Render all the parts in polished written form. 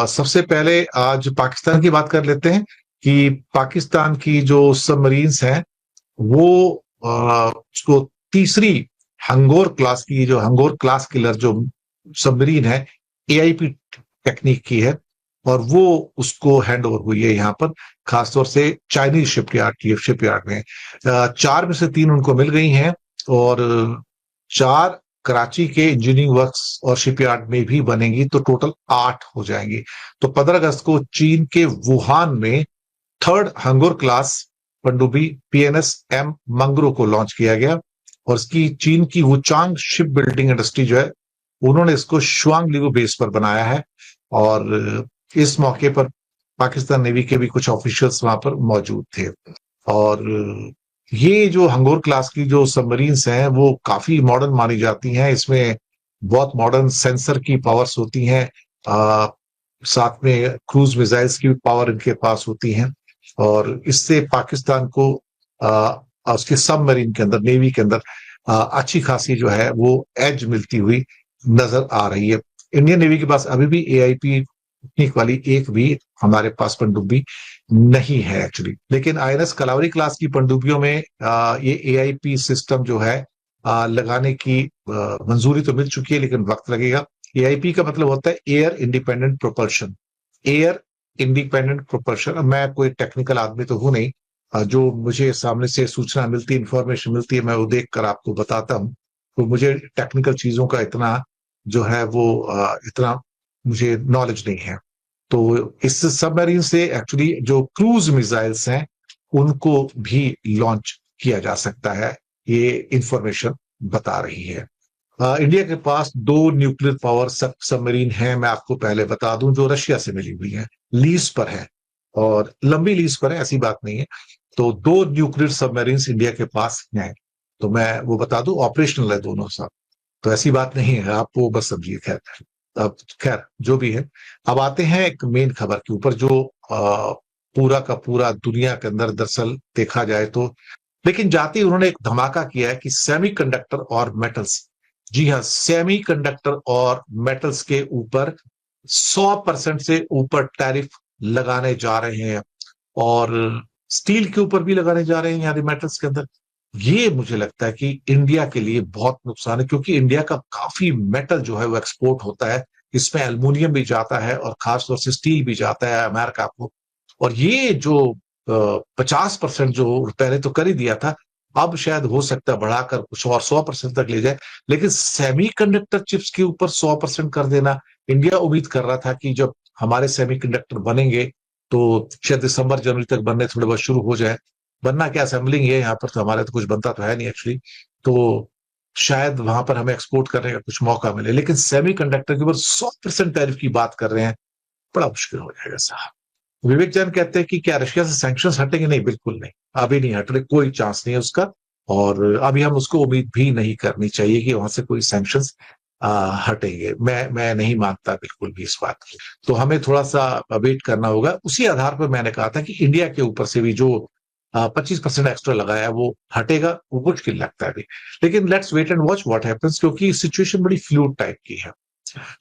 سب سے پہلے آج پاکستان کی بات کر لیتے ہیں کہ پاکستان کی جو سبمرینس ہیں وہ اس کو تیسری ہنگور کلاس کی، جو ہنگور کلاس کلر جو سبمرین ہے AIP ٹیکنیک کی ہے، اور وہ اس کو ہینڈ اوور ہوئی ہے یہاں پر خاص طور سے چائنیز شپ یارڈ میں۔ 4 میں سے 3 ان کو مل گئی ہیں، اور 4 کراچی کے انجینئرنگ ورکس اور شپ یارڈ میں بھی بنے گی، تو ٹوٹل 8 ہو جائیں گی۔ تو 15 اگست کو چین کے ووہان میں 3rd ہنگور کلاس پنڈوبی PNS M منگرو کو لانچ کیا گیا، اور اس کی چین کی ووچانگ شپ بلڈنگ انڈسٹری جو ہے انہوں نے اس کو شوانگ لیگو بیس پر بنایا ہے، اور اس موقع پر پاکستان نیوی کے بھی کچھ آفیشلز وہاں پر موجود تھے۔ اور یہ جو ہنگور کلاس کی جو سبمرینس ہیں وہ کافی ماڈرن مانی جاتی ہیں، اس میں بہت ماڈرن سینسر کی پاورز ہوتی ہیں، ساتھ میں کروز میزائلز کی پاور ان کے پاس ہوتی ہیں، اور اس سے پاکستان کو اس کے سب مرین کے اندر، نیوی کے اندر اچھی خاصی جو ہے وہ ایج ملتی ہوئی نظر آ رہی ہے۔ انڈین نیوی کے پاس ابھی بھی AIP ٹیکنیک والی ایک بھی ہمارے پاس پنڈوبی نہیں ہے ایکچولی، لیکن INS کلاوری کلاس کی پنڈوبیوں میں یہ AIP سسٹم جو ہے لگانے کی منظوری تو مل چکی ہے، لیکن وقت لگے گا۔ AIP کا مطلب ہوتا ہے air independent propulsion, air independent propulsion. میں کوئی ٹیکنیکل آدمی تو ہوں نہیں، جو مجھے سامنے سے سوچنا ملتی ہے، انفارمیشن ملتی ہے، میں وہ دیکھ کر آپ کو بتاتا ہوں، تو مجھے ٹیکنیکل چیزوں کا اتنا جو ہے وہ اتنا مجھے نالج نہیں ہے۔ تو اس سب میرین سے ایکچولی جو کروز میزائلز ہیں ان کو بھی لانچ کیا جا سکتا ہے، یہ انفارمیشن بتا رہی ہے۔ انڈیا کے پاس 2 نیوکلیر پاور سب میرین ہیں، میں آپ کو پہلے بتا دوں، جو رشیا سے ملی ہوئی ہیں، لیز پر ہے، اور لمبی لیز پر ہے، ایسی بات نہیں ہے۔ تو 2 نیوکلیر سب میرینز انڈیا کے پاس ہیں، تو میں وہ بتا دوں آپریشنل ہے دونوں سب، تو ایسی بات نہیں ہے، آپ وہ بس سمجھیے۔ خیر جو بھی ہے، اب آتے ہیں ایک مین خبر کے اوپر، جو پورا کا پورا دنیا کے اندر دراصل دیکھا جائے تو، لیکن جاتے انہوں نے ایک دھماکہ کیا ہے کہ سیمی کنڈکٹر اور میٹلز، جی ہاں، سیمی کنڈکٹر اور میٹلز کے اوپر 100% سے اوپر ٹیرف لگانے جا رہے ہیں، اور سٹیل کے اوپر بھی لگانے جا رہے ہیں، یعنی میٹلز کے اندر۔ یہ مجھے لگتا ہے کہ انڈیا کے لیے بہت نقصان ہے، کیونکہ انڈیا کا کافی میٹل جو ہے وہ ایکسپورٹ ہوتا ہے، اس میں ایلومینیم بھی جاتا ہے، اور خاص طور سے سٹیل بھی جاتا ہے امریکہ کو، اور یہ جو 50% جو پہلے تو کر ہی دیا تھا، اب شاید ہو سکتا ہے بڑھا کر کچھ اور 100% تک لے جائے، لیکن سیمی کنڈکٹر چپس کے اوپر 100% کر دینا، انڈیا امید کر رہا تھا کہ جب ہمارے سیمی کنڈکٹر بنیں گے تو شاید دسمبر جنوری تک بننے تھوڑے بہت شروع ہو جائے، بننا کیا اسمبلنگ ہے یہاں پر، تو ہمارے تو کچھ بنتا تو ہے نہیں ایکچولی، تو شاید وہاں پر ہمیں ایکسپورٹ کرنے کا کچھ موقع ملے، لیکن سیمی کنڈکٹر کے اوپر 100% ٹیرف کی بات کر رہے ہیں، بڑا مشکل ہو جائے گا صاحب۔ وویک جان کہتے ہیں کہ کیا رشیا سے سینکشنز ہٹیں گے؟ نہیں، بالکل نہیں، ابھی نہیں ہٹ رہے، کوئی چانس نہیں ہے اس کا، اور ابھی ہم اس کو امید بھی نہیں کرنی چاہیے کہ وہاں سے کوئی سینکشنز ہٹیں گے، میں نہیں مانتا بالکل بھی اس بات کی، تو ہمیں تھوڑا سا ویٹ کرنا ہوگا۔ اسی آدھار پر میں نے کہا تھا کہ انڈیا کے اوپر سے بھی جو 25% ایکسٹرا لگایا وہ ہٹے گا، وہ مشکل لگتا ہے ابھی، لیکن let's wait and watch what happens, کیونکہ سچویشن بڑی فلوئڈ ٹائپ کی ہے۔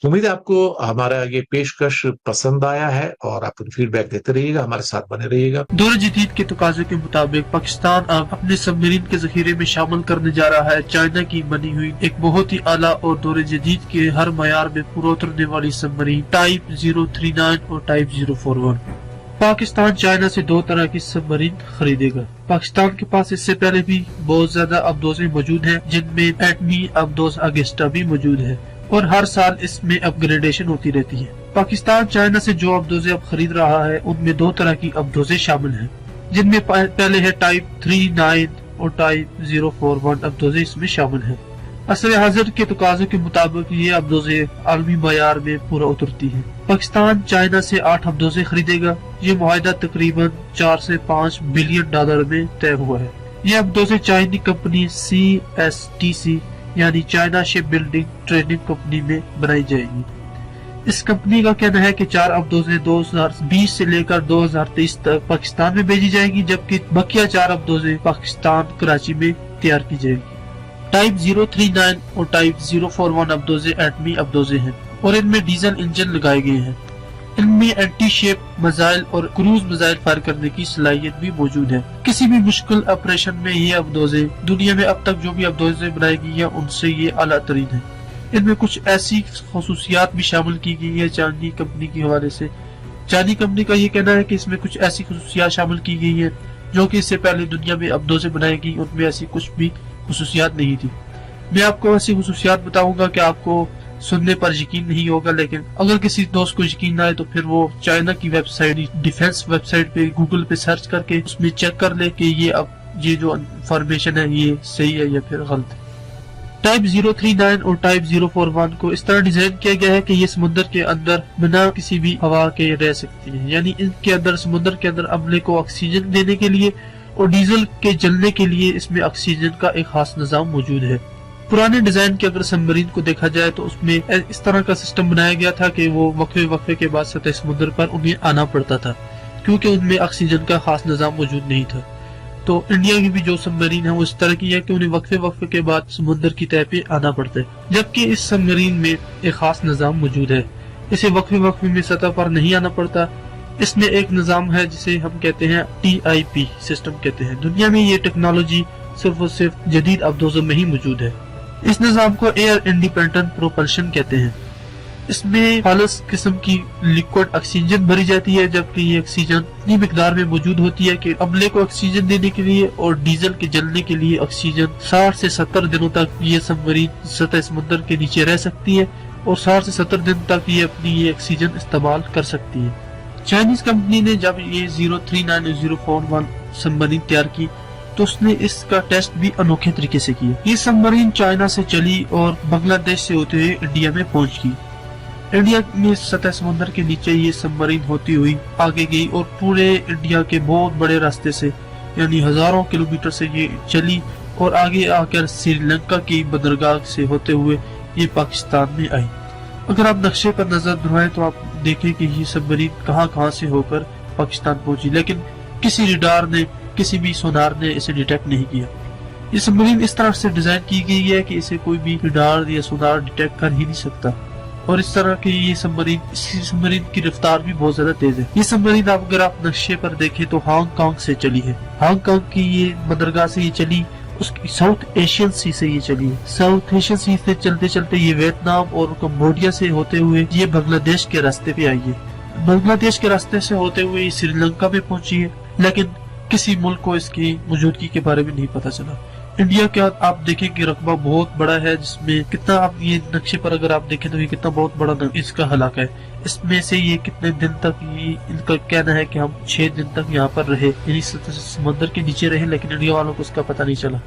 امید ہے آپ کو ہمارا یہ پیشکش پسند آیا ہے، اور آپ فیڈ بیک دیتے رہیے گا، ہمارے ساتھ بنے رہیے گا۔ دور جدید کے تقاضے کے مطابق پاکستان اب اپنے سب میرین کے ذخیرے میں شامل کرنے جا رہا ہے چائنا کی بنی ہوئی ایک بہت ہی اعلیٰ اور دور جدید کے ہر معیار میں پورا اترنے والی سب میرین ٹائپ 039 اور ٹائپ 041۔ پاکستان چائنا سے 2 طرح کی سب میرین خریدے گا۔ پاکستان کے پاس اس سے پہلے بھی بہت زیادہ ابدوزیں موجود ہیں، جن میں ایٹمی ابدوز اگسٹا بھی موجود ہے، اور ہر سال اس میں اپ گریڈیشن ہوتی رہتی ہے۔ پاکستان چائنا سے جو ابدوزیں اب خرید رہا ہے ان میں 2 طرح کی ابدوزیں شامل ہیں، جن میں پہلے ہے ٹائپ 39 اور ٹائپ 041 ابدوزیں اس میں شامل ہیں۔ عصر حاضر کے تقاضوں کے مطابق یہ ابدوزیں عالمی معیار میں پورا اترتی ہیں۔ پاکستان چائنا سے 8 ابدوزیں خریدے گا۔ یہ معاہدہ تقریباً 4 سے 5 بلین ڈالر میں طے ہوا ہے۔ یہ ابدوزیں چائنی کمپنی CSTC یعنی چائنا شپ بلڈنگ ٹریننگ کمپنی میں بنائی جائے گی۔ اس کمپنی کا کہنا ہے کہ 4 ابدوزیں 2020 سے لے کر 2023 تک پاکستان میں بھیجی جائیں گی، جبکہ بقیہ 4 ابدوزیں پاکستان کراچی میں تیار کی جائے گی۔ ٹائپ 039 اور ٹائپ 041 ابدوزیں ایٹمی ابدوزیں ہیں، اور ان میں ڈیزل انجن لگائے گئے ہیں۔ ان میں اینٹی شیپ میزائل اور کروز میزائل فائر کرنے کی صلاحیت بھی موجود ہے۔ کسی بھی مشکل آپریشن میں یہ ابدوزیں دنیا میں اب تک جو بھی ابدوزیں بنائی گئی ہیں ان سے یہ اعلیٰ ترین ہے۔ ان میں کچھ ایسی خصوصیات بھی شامل کی گئی ہے چائنی کمپنی کے حوالے سے۔ چائنی کمپنی کا یہ کہنا ہے کہ اس میں کچھ ایسی خصوصیات شامل کی گئی ہیں جو کہ اس سے پہلے دنیا میں ابدوزیں بنائی گئی ان میں ایسی کچھ بھی خصوصیات نہیں تھی۔ میں آپ کو ایسی خصوصیات بتاؤں گا کہ آپ کو سننے پر یقین نہیں ہوگا، لیکن اگر کسی دوست کو یقین نہ آئے تو پھر وہ چائنا کی website defence website پہ گوگل پہ سرچ کر کے اس میں چیک کر لے کہ یہ جو انفارمیشن ہے یہ صحیح ہے یا پھر غلط ہے۔ ٹائپ 039 اور ٹائپ 041 کو اس طرح ڈیزائن کیا گیا ہے کہ یہ سمندر کے اندر بنا کسی بھی ہوا کے رہ سکتی ہیں، یعنی ان کے اندر سمندر کے اندر عملے کو آکسیجن دینے کے لیے اور ڈیزل کے جلنے کے لیے اس میں آکسیجن کا ایک خاص نظام موجود ہے۔ پرانے ڈیزائن کے اگر سبمرین کو دیکھا جائے تو اس میں اس طرح کا سسٹم بنایا گیا تھا کہ وہ وقفے کے بعد سطح سمندر پر انہیں آنا پڑتا تھا کیونکہ ان میں آکسیجن کا خاص نظام موجود نہیں تھا۔ تو انڈیا کی بھی جو سبمرین ہے وہ اس طرح کی ہے کہ انہیں وقفے کے بعد سمندر کی تہہ پہ آنا پڑتا ہے، جبکہ اس سبمرین میں ایک خاص نظام موجود ہے، اسے وقفے میں سطح پر نہیں آنا پڑتا۔ اس میں ایک نظام ہے جسے ہم کہتے ہیں TIP سسٹم کہتے ہیں۔ دنیا میں یہ ٹیکنالوجی صرف اور صرف جدید ابدوزوں میں ہی موجود ہے۔ اس نظام کو ایئر انڈیپینڈنٹ پروپلشن کہتے ہیں۔ اس میں خالص قسم کی لیکوڈ آکسیجن بھری جاتی ہے، جبکہ یہ آکسیجن اتنی مقدار میں موجود ہوتی ہے کہ عملے کو آکسیجن دینے کے لیے اور ڈیزل کے جلنے کے لیے آکسیجن 60 سے 70 دنوں تک یہ سبمرین سطح سمندر کے نیچے رہ سکتی ہے اور 60 سے 70 دن تک یہ اپنی یہ آکسیجن استعمال کر سکتی ہے۔ چائنیز کمپنی نے جب یہ 039 اور 041 سبمرین تیار کی تو اس نے اس کا ٹیسٹ بھی انوکھے طریقے سے کیا۔ یہ سبمرین چائنا سے چلی اور بنگلہ دیش سے ہوتے ہوئے انڈیا میں پہنچ گئی۔ انڈیا میں سطح سمندر کے نیچے یہ سبمرین ہوتی ہوئی آگے گئی اور پورے انڈیا کے بہت بڑے راستے سے یعنی ہزاروں کلومیٹر سے یہ چلی اور آگے آ کر سری لنکا کی بندرگاہ سے ہوتے ہوئے یہ پاکستان میں آئی۔ اگر آپ نقشے پر نظر دہرائیں تو آپ دیکھیں کہ یہ سبمرین کہاں سے ہو کر پاکستان پہنچی، لیکن کسی ریڈار نے کسی بھی سونار نے اسے ڈیٹیکٹ نہیں کیا۔ یہ سبمرین اس طرح سے ڈیزائن کی گئی ہے کہ اسے کوئی بھی ریڈار یا سونار ڈیٹیکٹ کر ہی نہیں سکتا، اور اس طرح کی یہ سبمرین کی رفتار بھی بہت زیادہ تیز ہے۔ یہ سبمرین اگر آپ نقشے پر دیکھیں تو ہانگ کانگ سے چلی ہے، ہانگ کانگ کی یہ بندرگاہ سے یہ چلی، اس کی ساؤتھ ایشین سی سے یہ چلی ہے۔ ساؤتھ ایشین سی سے چلتے چلتے یہ ویتنام اور کمبوڈیا سے ہوتے ہوئے یہ بنگلہ دیش کے راستے پہ آئی ہے۔ بنگلہ دیش کے راستے سے ہوتے ہوئے یہ سری لنکا میں پہنچی ہے، لیکن کسی ملک کو اس کی موجودگی کے بارے میں نہیں پتا چلا۔ انڈیا کا آپ دیکھیں کہ رقبہ بہت بڑا ہے، جس میں کتنا آپ یہ نقشے پر اگر آپ دیکھیں تو یہ کتنا بہت بڑا اس کا علاقہ ہے۔ اس میں سے یہ کتنے دن تک ان کا کہنا ہے کہ ہم 6 دن تک یہاں پر رہے، یعنی سمندر کے نیچے رہے، لیکن انڈیا والوں کو اس کا پتہ نہیں چلا۔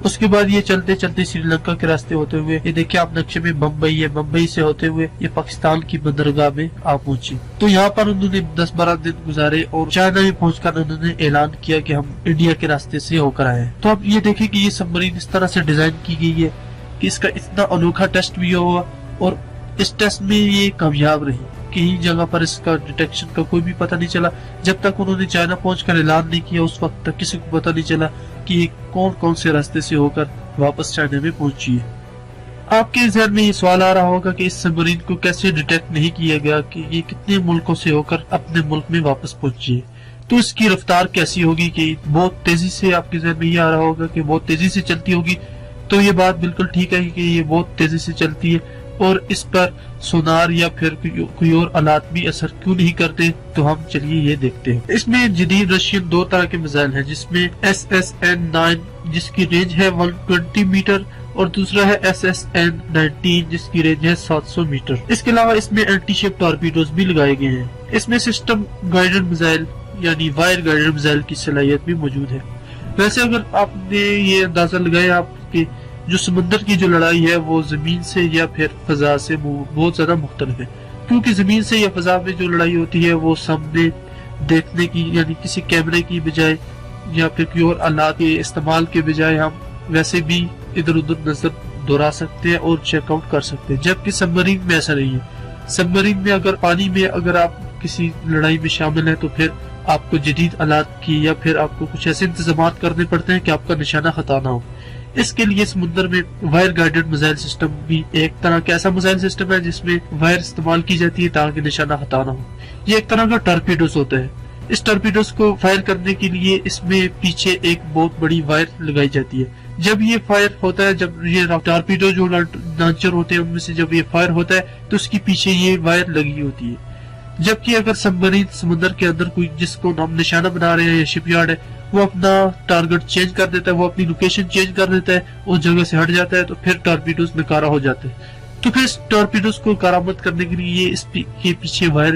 اس کے بعد یہ چلتے چلتے سری لنکا کے راستے ہوتے ہوئے یہ دیکھیں آپ نقشے میں بمبئی ہے، بمبئی سے ہوتے ہوئے یہ پاکستان کی بندرگاہ میں آپ پہنچی۔ تو یہاں پر انہوں نے 10-12 دن گزارے اور چائنا میں پہنچ کر انہوں نے اعلان کیا کہ ہم انڈیا کے راستے سے ہو کر آئے ہیں۔ تو اب یہ دیکھیں کہ یہ سبمرین اس طرح سے ڈیزائن کی گئی ہے کہ اس کا اتنا انوکھا ٹیسٹ بھی ہوا اور اس ٹیسٹ میں یہ کامیاب رہی، کہیں جگہ پر اس کا ڈیٹیکشن کا کوئی بھی پتہ نہیں چلا۔ جب تک انہوں نے چائنا پہنچ کر اعلان نہیں کیا اس وقت تک کسی کو پتہ نہیں چلا کہ یہ کون سے راستے سے ہو کر واپس چائنا میں پہنچی ہے۔ آپ کے ذہن میں یہ سوال آ رہا ہوگا کہ اس سبمرین کو کیسے ڈیٹیکٹ نہیں کیا گیا کہ یہ کتنے ملکوں سے ہو کر اپنے ملک میں واپس پہنچی ہے، تو اس کی رفتار کیسی ہوگی کہ بہت تیزی سے آپ کے ذہن میں یہ آ رہا ہوگا کہ بہت تیزی سے چلتی ہوگی۔ تو یہ بات بالکل ٹھیک ہے کہ یہ بہت تیزی سے چلتی ہے، اور اس پر سونار یا پھر کوئی اور آلات بھی اثر کیوں نہیں کرتے، تو ہم چلیے یہ دیکھتے ہیں۔ اس میں جدید رشین 2 طرح کے میزائل ہیں، جس میں SSN-9 جس کی رینج ہے 120 میٹر اور دوسرا ہے SSN-19 جس کی رینج ہے 700 میٹر۔ اس کے علاوہ اس میں اینٹی شپ ٹارپیڈوز بھی لگائے گئے ہیں۔ اس میں سسٹم گائیڈڈ میزائل یعنی وائر گائیڈڈ میزائل کی صلاحیت بھی موجود ہے۔ ویسے اگر آپ نے یہ اندازہ لگایا آپ کے جو سمندر کی جو لڑائی ہے وہ زمین سے یا پھر فضا سے بہت زیادہ مختلف ہے، کیونکہ زمین سے یا فضا میں جو لڑائی ہوتی ہے وہ سامنے دیکھنے کی یعنی کسی کیمرے کی بجائے یا پھر کوئی اور آلات کے استعمال کے بجائے ہم ویسے بھی ادھر ادھر نظر دہرا سکتے ہیں اور چیک آؤٹ کر سکتے ہیں، جبکہ سبمرین میں ایسا نہیں ہے۔ سبمرین میں اگر پانی میں اگر آپ کسی لڑائی میں شامل ہیں تو پھر آپ کو جدید آلات کی یا پھر آپ کو کچھ ایسے انتظامات کرنے پڑتے ہیں کہ آپ کا نشانہ خطا نہ ہو۔ اس کے لیے سمندر میں وائر گائیڈڈ میزائل سسٹم بھی ایک طرح کا ایسا میزائل سسٹم ہے جس میں وائر استعمال کی جاتی ہے تاکہ نشانہ ہٹا نہ ہو. یہ ایک طرح کا ٹارپیڈوز ہوتا ہے. اس ٹارپیڈوز کو فائر کرنے کے لیے اس میں پیچھے ایک بہت بڑی وائر لگائی جاتی ہے. جب یہ فائر ہوتا ہے، جب یہ ٹارپیڈو جو لانچر ہوتے ہیں ان میں سے جب یہ فائر ہوتا ہے تو اس کے پیچھے یہ وائر لگی ہوتی ہے. جبکہ اگر سبمرین سمندر کے اندر کوئی جس کو ہم نشانہ بنا رہے ہیں یا شپ یارڈ ہے وہ اپنا ٹارگٹ چینج کر دیتا ہے، وہ اپنی لوکیشن چینج کر دیتا ہے، اس جگہ سے ہٹ جاتا ہے تو پھر ٹارپیڈوز ناکارہ ہو جاتے ہیں. تو پھر اس ٹارپیڈوز کو کارآمد کرنے کے لیے اس کے پیچھے وائر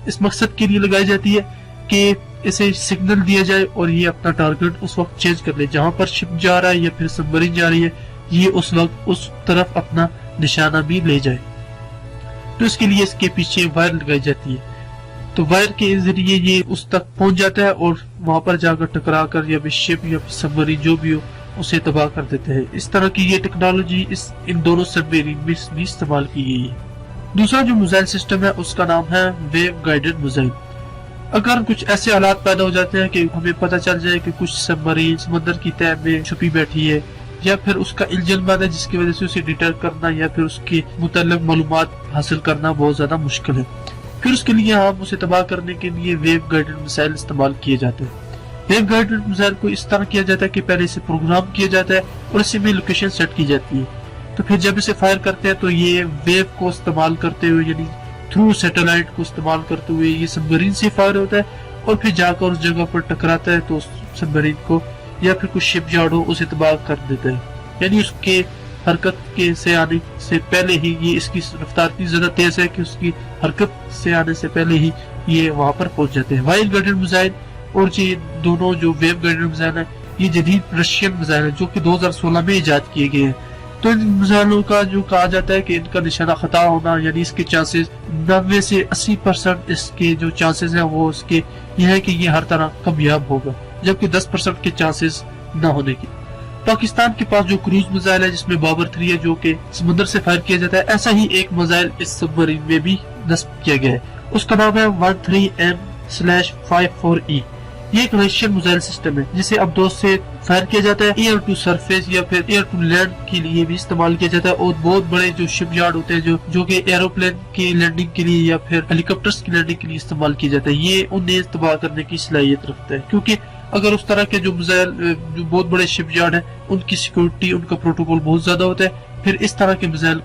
اس مقصد کے لیے لگائی جاتی ہے کہ اسے سگنل دیا جائے اور یہ اپنا ٹارگٹ اس وقت چینج کر لے جہاں پر شپ جا رہا ہے یا پھر سبمرین جا رہی ہے، یہ اس وقت اس طرف اپنا نشانہ بھی لے جائے. تو اس کے لیے اس کے پیچھے وائر لگائی جاتی ہے. تو وائر کے ذریعے یہ اس تک پہنچ جاتا ہے اور وہاں پر جا کر ٹکرا کر یا بھی شپ یا سبمرین جو بھی ہو اسے تباہ کر دیتے ہیں. اس طرح کی یہ ٹیکنالوجی ان دونوں سبمرین میں بھی استعمال کی گئی ہے. دوسرا جو میزائل سسٹم ہے اس کا نام ہے ویو گائیڈڈ میزائل. اگر کچھ ایسے حالات پیدا ہو جاتے ہیں کہ ہمیں پتہ چل جائے کہ کچھ سبمرین سمندر کی تہہ میں چھپی بیٹھی ہے یا پھر اس کا انجن بند ہے جس کی وجہ سے اسے ڈیٹیکٹ کرنا یا پھر اس کے متعلق معلومات حاصل کرنا بہت زیادہ مشکل ہے، پھر اس کے لیے ہم اسے تباہ کرنے کے لیے ویو گائیڈڈ میزائل استعمال کیے جاتے ہیں. ویو گائیڈڈ میزائل کو اس طرح کیا جاتا ہے کہ پہلے اسے پروگرام کیا جاتا ہے اور اسی میں لوکیشن سیٹ کی جاتی ہے. تو پھر جب اسے فائر کرتے ہیں تو یہ ویو کو استعمال کرتے ہوئے یعنی تھرو سیٹلائٹ کو استعمال کرتے ہوئے یہ سبمرین سے فائر ہوتا ہے اور پھر جا کر اس جگہ پر ٹکراتا ہے تو اس سبمرین کو یا پھر کچھ شپ یارڈ ہو اسے تباہ کر دیتا ہے. یعنی اس کے حرکت کے سے آنے سے پہلے ہی یہ اس کی رفتار اتنی زیادہ تیز ہے کہ اس کی حرکت سے آنے سے پہلے ہی یہ وہاں پر پہنچ جاتے ہیں. وائر گائیڈڈ میزائل اور یہ دونوں جو ویو گائیڈڈ میزائل ہیں یہ جدید رشین میزائل ہیں جو کہ 2016 میں ایجاد کیے گئے ہیں. تو ان میزائلوں کا جو کہا جاتا ہے کہ ان کا نشانہ خطا ہونا یعنی اس کے چانسز 90 سے 80% اس کے جو چانسز ہیں وہ اس کے یہ ہے کہ یہ ہر طرح کامیاب ہوگا، جبکہ 10% کے چانسز نہ ہونے کی. پاکستان کے پاس جو کروز میزائل ہے جس میں بابر 3 ہے جو کہ سمندر سے فائر کیا جاتا ہے، ایسا ہی ایک میزائل اس سبمرین میں بھی نصب کیا گیا ہے. اس کا نام ہے 13M/54E. یہ ایک رشین میزائل سسٹم ہے جسے اب دوست سے فائر کیا جاتا ہے، ایئر ٹو سرفیس یا پھر ایئر ٹو لینڈ کے لیے بھی استعمال کیا جاتا ہے. اور بہت بڑے جو شپ یارڈ ہوتے ہیں جو کہ ایروپلین کی لینڈنگ کے لیے یا پھر ہیلی کاپٹرز کی لینڈنگ کے لیے استعمال کیا جاتا ہے، یہ انہیں تباہ کرنے کی صلاحیت رکھتا ہے. کیونکہ اگر اس طرح کے جو میزائل جو بہت بڑے شپ یارڈ ہیں ان کی سیکورٹی ان کا پروٹوکول بہت زیادہ ہوتا ہے، پھر اس طرح کے میزائل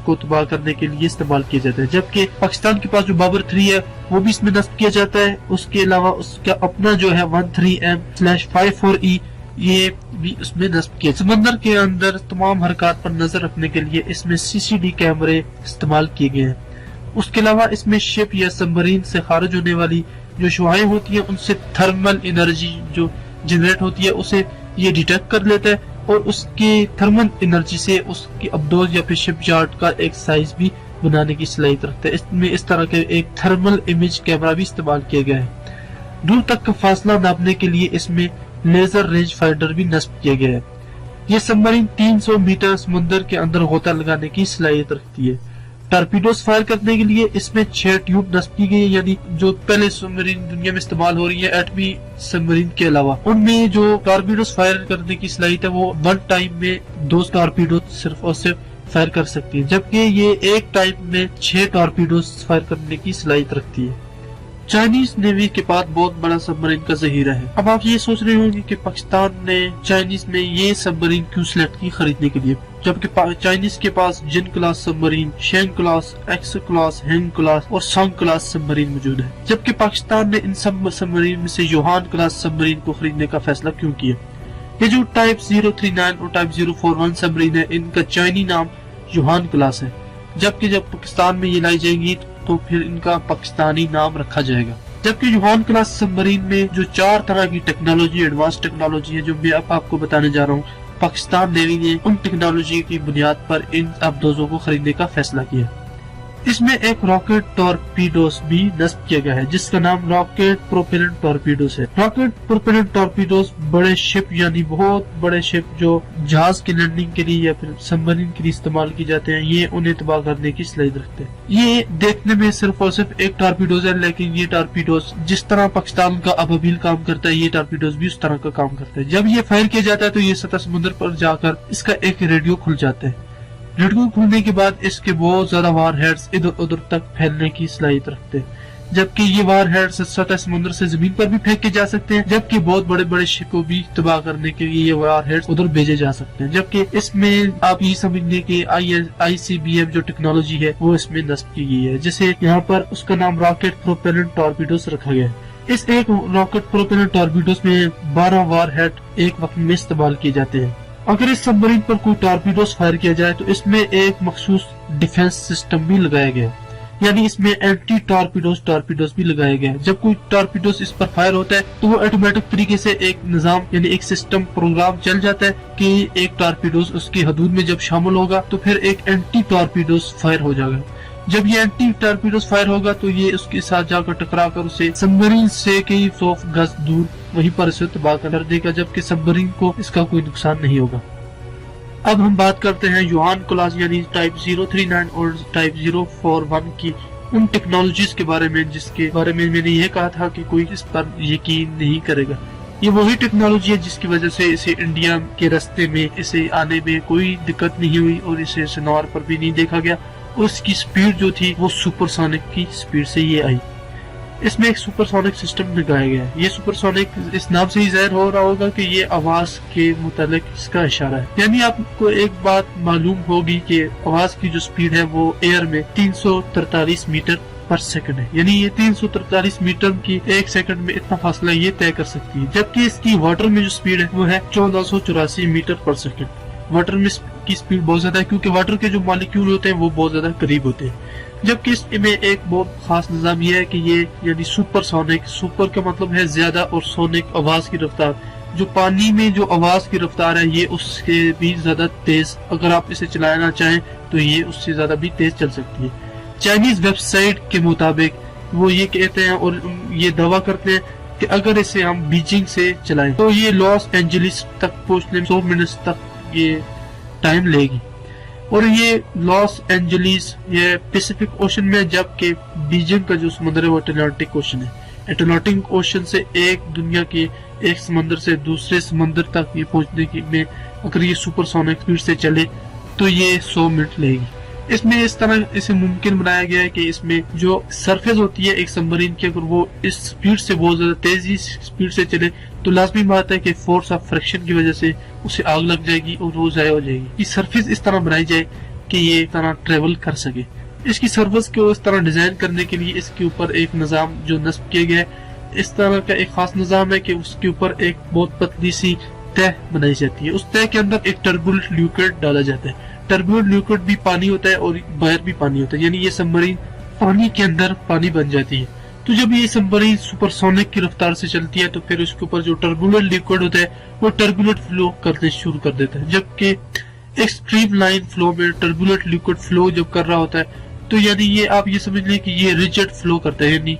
کو تباہ کرنے کے لیے استعمال کیا جاتا ہے. جبکہ پاکستان کے پاس جو بابر 3 ہے وہ بھی اس میں نصب کیا جاتا ہے. اس کے علاوہ اس کا اپنا جو ہے 13M/54E یہ بھی اس میں نصب کیا. سمندر کے اندر تمام حرکات پر نظر رکھنے کے لیے اس میں CCD کیمرے استعمال کیے گئے ہیں. اس کے علاوہ اس میں شپ یا سبمرین سے خارج ہونے والی جو شعاعیں ہوتی ہیں ان سے تھرمل انرجی جو جنریٹ ہوتی ہے اسے یہ ڈیٹیکٹ کر لیتا ہے اور اس کی تھرمل انرجی سے اس کی ابدوز یا پھر شپ یارڈ کا ایک سائز بھی بنانے کی صلاحیت رکھتا ہے. اس میں اس طرح کے ایک تھرمل امیج کیمرہ بھی استعمال کیا گیا ہے. دور تک کا فاصلہ ناپنے کے لیے اس میں لیزر رینج فائنڈر بھی نصب کیا گیا ہے. یہ سبمرین 300 میٹر سمندر کے اندر غوطہ لگانے کی صلاحیت رکھتی ہے. ٹارپیڈوز فائر کرنے کے لیے اس میں 6 ٹیوب نصب کی گئی، یعنی جو پہلے سبمرین دنیا میں استعمال ہو رہی ہے ایٹمی سبمرین کے علاوہ ان میں جو ٹارپیڈوز فائر کرنے کی صلاحیت ہے وہ 1 ٹائم میں 2 ٹارپیڈوز صرف اور صرف فائر کر سکتی ہے، جبکہ یہ ایک ٹائم میں 6 ٹارپیڈوز فائر کرنے کی صلاحیت رکھتی ہے. چائنیز نیوی کے پاس بہت بڑا سبمرین کا ذخیرہ ہے. اب آپ یہ سوچ رہے ہوں گے کہ پاکستان نے چائنیز میں یہ سبمرین کیوں سلیکٹ کی خریدنے کے لیے، جبکہ چائنیز کے پاس Jin class submarine, Shang class, X class, Han class اور سانگ کلاس سبمرین موجود ہے، جبکہ پاکستان نے ان سب سبمرین میں سے یوہان کلاس سبمرین کو خریدنے کا فیصلہ کیوں کیا؟ یہ جو ٹائپ 039 اور ٹائپ 041 سبمرین ہے ان کا چائنی نام یوہان کلاس ہے، جبکہ جب پاکستان میں یہ لائی جائیں گی تو پھر ان کا پاکستانی نام رکھا جائے گا. جبکہ یوہان کلاس سبمرین میں جو 4 طرح کی ٹیکنالوجی ایڈوانس ٹیکنالوجی ہے جو میں اب آپ کو بتانے جا رہا ہوں، پاکستان نیوی نے ان ٹیکنالوجی کی بنیاد پر ان ابدوزوں کو خریدنے کا فیصلہ کیا. اس میں ایک راکٹ ٹورپیڈوز بھی نصب کیا گیا ہے جس کا نام راکٹ پروپیلنٹ ٹورپیڈوز ہے۔ راکٹ پروپیلنٹ ٹورپیڈوز بڑے شپ یعنی بہت بڑے شپ جو جہاز کی لینڈنگ کے لیے یا پھر سبمرین کے لیے استعمال کی جاتے ہیں، یہ انہیں تباہ کرنے کی صلاحیت رکھتے ہیں۔ یہ دیکھنے میں صرف اور صرف ایک ٹورپیڈوز ہے، لیکن یہ ٹورپیڈوز جس طرح پاکستان کا ابابیل کام کرتا ہے، یہ ٹورپیڈوز بھی اس طرح کا کام کرتا ہے۔ جب یہ فائر کیا جاتا ہے تو یہ سطح سمندر پر جا کر اس کا ایک ریڈیو کھل جاتا ہے۔ ریڈیو کھلنے کے بعد اس کے بہت زیادہ وار ہیڈز ادھر ادھر تک پھیلنے کی صلاحیت رکھتے ہیں، جبکہ یہ وار ہیڈز سطح سمندر سے زمین پر بھی پھینکے جا سکتے ہیں، جبکہ بہت بڑے بڑے شپ کو بھی تباہ کرنے کے لیے یہ وار ہیڈز ادھر بھیجے جا سکتے ہیں۔ جبکہ اس میں آپ یہ سمجھ لیں کہ ICBM جو ٹیکنالوجی ہے وہ اس میں نصب کی گئی ہے، جسے یہاں پر اس کا نام راکٹ پروپیلنٹ ٹورپیڈوز رکھا گیا ہے۔ اس ایک راکٹ پروپیلنٹ ٹورپیڈوز میں 12 وار ہیڈ ایک وقت میں استعمال کیے جاتے ہیں۔ اگر اس سبمرین پر کوئی ٹورپیڈوز فائر کیا جائے تو اس میں ایک مخصوص ڈیفنس سسٹم بھی لگایا گیا ہے، یعنی اس میں اینٹی ٹورپیڈوز بھی لگایا گیا ہے۔ جب کوئی ٹورپیڈوز اس پر فائر ہوتا ہے تو وہ آٹومیٹک طریقے سے ایک نظام یعنی ایک سسٹم پروگرام چل جاتا ہے کہ ایک ٹورپیڈوز اس کی حدود میں جب شامل ہوگا تو پھر ایک اینٹی ٹورپیڈوز فائر ہو جائے گا۔ جب یہ اینٹی ٹورپیڈوز فائر ہوگا تو یہ اس کے ساتھ جا کر ٹکرا کر اسے سبمرین سے کئی سو گز دور وہیں پر اسے تباہ کر دے گا، جبکہ سبمرین کو اس کا کوئی نقصان نہیں ہوگا۔ اب ہم بات کرتے ہیں یوہان کلاس یعنی ٹائپ 039 اور ٹائپ 041 کی ان ٹیکنالوجیز کے بارے میں جس کے بارے میں نے یہ کہا تھا کہ کوئی اس پر یقین نہیں کرے گا۔ یہ وہی ٹیکنالوجی ہے جس کی وجہ سے اسے انڈیا کے راستے میں اسے آنے میں کوئی دقت نہیں ہوئی اور اسے سنوار پر بھی نہیں دیکھا گیا، اور اس کی سپیڈ جو تھی وہ سپر سونک کی سپیڈ سے یہ آئی۔ اس میں ایک سپر سونک سسٹم لگایا گیا ہے۔ یہ سپر سونک اس نام سے ہی ظاہر ہو رہا ہوگا کہ یہ آواز کے متعلق اس کا اشارہ ہے، یعنی آپ کو ایک بات معلوم ہوگی کہ آواز کی جو سپیڈ ہے وہ ایئر میں 343 میٹر پر سیکنڈ ہے، یعنی یہ 343 میٹر کی ایک سیکنڈ میں اتنا فاصلہ یہ طے کر سکتی ہے، جبکہ اس کی واٹر میں جو سپیڈ ہے وہ ہے 1484 میٹر پر سیکنڈ۔ واٹر میں کی سپیڈ بہت زیادہ ہے کیونکہ واٹر کے جو مالیکیول ہوتے ہیں وہ بہت زیادہ قریب ہوتے ہیں۔ جبکہ اس میں ایک بہت خاص نظام یہ ہے کہ یہ یعنی سپر سونک، سپر کا مطلب ہے زیادہ اور سونک آواز کی رفتار، جو پانی میں جو آواز کی رفتار ہے یہ اس سے بھی زیادہ تیز، اگر آپ اسے چلانا چاہیں تو یہ اس سے زیادہ بھی تیز چل سکتی ہے۔ چائنیز ویب سائٹ کے مطابق وہ یہ کہتے ہیں اور یہ دعویٰ کرتے ہیں کہ اگر اسے ہم بیجنگ سے چلائیں تو یہ لاس اینجلس تک پہنچنے میں 100 منٹ تک یہ ٹائم لے گی، اور یہ لاس اینجلس یہ پیسیفک اوشن میں، جبکہ بیجنگ کا جو سمندر ہے وہ اٹلانٹک اوشن ہے۔ اٹلانٹک اوشن سے ایک دنیا کے ایک سمندر سے دوسرے سمندر تک یہ پہنچنے کی میں اگر یہ سپر سونک سپیڈ سے چلے تو یہ 100 منٹ لے گی۔ اس میں اس طرح اسے ممکن بنایا گیا ہے کہ اس میں جو سرفیس ہوتی ہے ایک سبمرین کی، اگر وہ اس سپیڈ سے بہت زیادہ تیزی سپیڈ سے چلے تو لازمی بات ہے کہ فورس آف فریکشن کی وجہ سے اسے آگ لگ جائے گی اور وہ ضائع ہو جائے گی۔ یہ سرفیس اس طرح بنائی جائے کہ یہ اس طرح ٹریول کر سکے۔ اس کی سرفیس کو اس طرح ڈیزائن کرنے کے لیے اس کے اوپر ایک نظام جو نصب کیا گیا ہے، اس طرح کا ایک خاص نظام ہے کہ اس کے اوپر ایک بہت پتلی سی تہ بنائی جاتی ہے۔ اس تہ کے اندر ایک ٹربولنٹ لیکوڈ ڈالا جاتا ہے۔ ٹربولنٹ لیکوڈ بھی پانی ہوتا ہے اور باہر بھی پانی ہوتا ہے، یعنی یہ سبمرین پانی کے اندر پانی بن جاتی ہے۔ تو جب یہ سبمرین سپر سونک کی رفتار سے چلتی ہے تو پھر اس کے اوپر جو ٹربولنٹ لیکوڈ ہوتا ہے وہ ٹربولنٹ فلو کرنے شروع کر دیتا ہے، جبکہ ایک سٹریم لائن فلو میں ٹربولنٹ لیکوڈ فلو جب کر رہا ہوتا ہے تو یعنی یہ آپ یہ سمجھ لیں کہ یہ ریجڈ فلو کرتا ہے، یعنی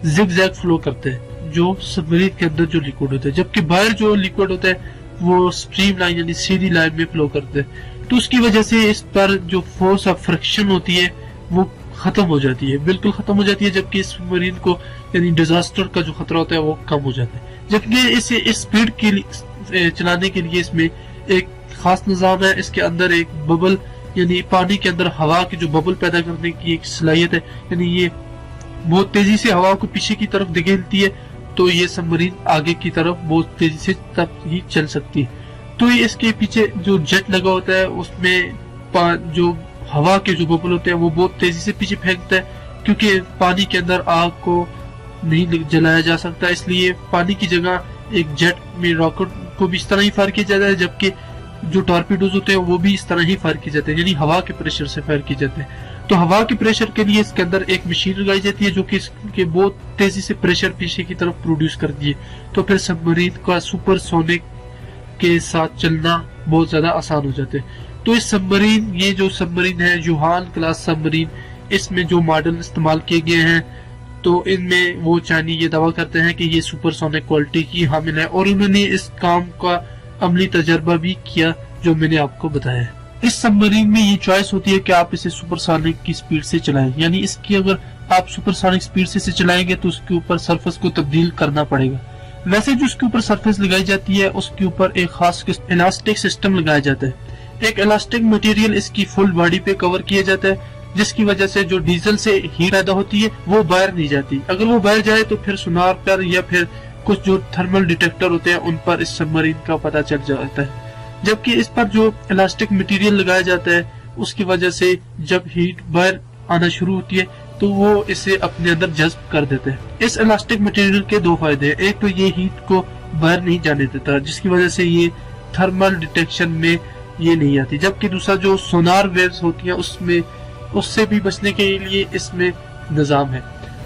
زگ زیگ فلو کرتا ہے جو سبمرین کے اندر جو لیکوڈ ہوتا ہے، جبکہ باہر جو لیکوڈ ہوتا ہے وہ سٹریم لائن یعنی سیدھی لائن میں فلو کرتا ہے۔ تو اس کی وجہ سے اس پر جو فورس آف فرکشن ہوتی ہے وہ ختم ہو جاتی ہے، بالکل ختم ہو جاتی ہے، جبکہ اس سبمرین کو یعنی ڈیزاسٹر کا جو خطرہ ہوتا ہے وہ کم ہو جاتا ہے۔ جبکہ اسے اس سپیڈ کے لیے چلانے کے لیے اس میں ایک خاص نظام ہے، اس کے اندر ایک ببل یعنی پانی کے اندر ہوا کی جو ببل پیدا کرنے کی ایک صلاحیت ہے، یعنی یہ بہت تیزی سے ہوا کو پیچھے کی طرف دھکیلتی ہے تو یہ سبمرین آگے کی طرف بہت تیزی سے تب ہی چل سکتی ہے۔ تو یہ اس کے پیچھے جو جیٹ لگا ہوتا ہے اس میں جو ہوا کے جو ببل ہوتے ہیں وہ بہت تیزی سے پیچھے پھینکتا ہے، کیونکہ پانی کے اندر آگ کو نہیں جلایا جا سکتا، اس لیے پانی کی جگہ ایک جیٹ میں راکٹ کو بھی اس طرح ہی فائر کیا جاتا ہے، جبکہ جو ٹارپیڈوز ہوتے ہیں وہ بھی اس طرح ہی فائر کیے جاتے ہیں، یعنی ہوا کے پریشر سے فائر کیے جاتے ہیں۔ تو ہوا کے پریشر کے لیے اس کے اندر ایک مشین لگائی جاتی ہے جو کہ اس کے بہت تیزی سے پریشر پیچھے کی طرف پروڈیوس کرتی ہے، تو پھر سبمرین کا سپر سونک کے ساتھ چلنا بہت زیادہ آسان ہو جاتے ہیں۔ تو اس سبمرین یہ جو سبمرین ہے یوہان کلاس سبمرین، اس میں جو ماڈل استعمال کیے گئے ہیں تو ان میں وہ چائنی یہ دعویٰ کرتے ہیں کہ یہ سپر سونک کوالٹی کی حامل ہے، اور انہوں نے اس کام کا عملی تجربہ بھی کیا جو میں نے آپ کو بتایا ہے۔ اس سب مرین میں یہ چوائس ہوتی ہے کہ آپ اسے سپر سونک کی سپیڈ سے چلائیں، یعنی اس کی اگر آپ سپر سونک سپیڈ سے چلائیں گے تو اس کے اوپر سرفس کو تبدیل کرنا پڑے گا۔ ویسے جو اس کے اوپر سرفس لگائی جاتی ہے اس کے اوپر ایک خاص الاسٹک سسٹم لگایا جاتا ہے، ایک الاسٹک مٹیریل اس کی فل باڈی پہ کور کیا جاتا ہے، جس کی وجہ سے جو ڈیزل سے ہیٹ پیدا ہوتی ہے وہ باہر نہیں جاتی۔ اگر وہ باہر جائے تو پھر سونار پر یا پھر کچھ جو تھرمل ڈیٹیکٹر ہوتے ہیں ان پر اس سب مرین کا پتہ چل جاتا ہے، جبکہ اس پر جو الاسٹک مٹیریل لگایا جاتا ہے اس کی وجہ سے جب ہیٹ باہر آنا شروع ہوتی ہے تو وہ اسے اپنے اندر جذب کر دیتے ہیں۔ اس الاسٹک مٹیریل کے دو فائدے ہیں، ایک تو یہ ہیٹ کو باہر نہیں جانے دیتا جس کی وجہ سے یہ تھرمل ڈیٹیکشن میں یہ نہیں آتی، جبکہ دوسرا جو سونار ویوز ہوتی ہیں اس سے بھی بچنے کے لیے اس میں نظام ہے۔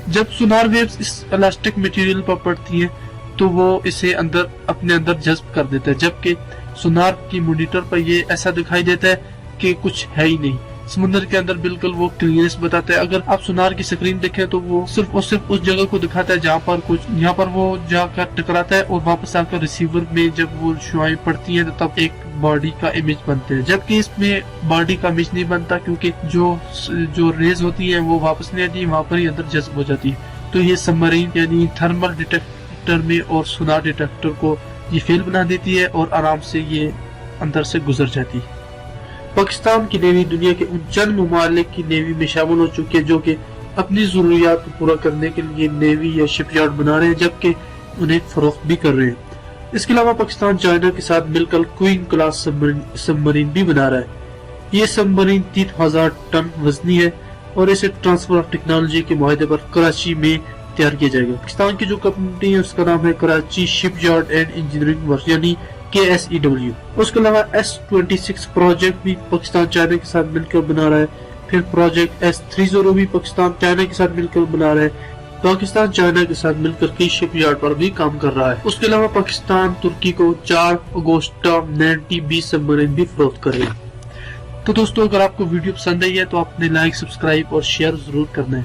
جب سونار ویوز اس الاسٹک مٹیریل پر پڑتی ہیں تو وہ اسے اپنے اندر جذب کر دیتا ہے، جبکہ سونار کی مانیٹر پر یہ ایسا دکھائی دیتا ہے کہ کچھ ہے ہی نہیں، سمندر کے اندر بالکل وہ کلینس بتاتا ہے۔ اگر آپ سونار کی سکرین دیکھیں تو وہ صرف اس جگہ کو دکھاتا ہے جہاں پر یہاں پر وہ جا کر ٹکراتا ہے، اور واپس آ کر ریسیور میں جب وہ شعاعیں پڑتی ہیں تو تب ایک باڈی کا امیج بنتے ہیں، جبکہ اس میں باڈی کا امیج نہیں بنتا کیونکہ جو ریز ہوتی ہیں وہ واپس نہیں آتی، وہاں پر ہی اندر جذب ہو جاتی ہے۔ تو یہ سب مرین یعنی تھرمل ڈیٹیکٹر میں اور سونار ڈیٹیکٹر کو یہ فیل بنا دیتی ہے اور آرام سے یہ اندر سے گزر جاتی ہے۔ پاکستان کی نیوی دنیا کے ان چند ممالک کی نیوی میں شامل ہو چکی ہے جو کہ اپنی ضروریات کو پورا کرنے کے لیے نیوی یا شپ یارڈ بنا رہے ہیں، جبکہ انہیں فروخت بھی کر رہے ہیں۔ اس کے علاوہ پاکستان چائنا کے ساتھ مل کر کوئن کلاس سب مرین بھی بنا رہا ہے۔ یہ سب مرین 3000 ٹن وزنی ہے اور اسے ٹرانسفر آف ٹیکنالوجی کے معاہدے پر کراچی میں تیار کیا جائے گا۔ پاکستان کی جو کمپنی ہے اس کا نام ہے کراچی شپ یارڈ اینڈ انجینئرنگ ورکس یعنی KSEW۔ اس کے علاوہ S26 پروجیکٹ بھی پاکستان چائنا کے ساتھ مل کر بنا رہا ہے، پھر پروجیکٹ S30 بھی پاکستان چائنا کے ساتھ مل کر بنا رہا ہے۔ پاکستان چائنا کے ساتھ مل کر کئی شپ یارڈ پر بھی کام کر رہا ہے۔ اس کے علاوہ پاکستان ترکی کو 4 اگوسٹا 90B سب مرین بھی فروخت کر رہے ہیں۔ تو دوستو اگر آپ کو ویڈیو پسند آئی ہے تو آپ نے لائک، سبسکرائب اور شیئر ضرور کرنا ہے۔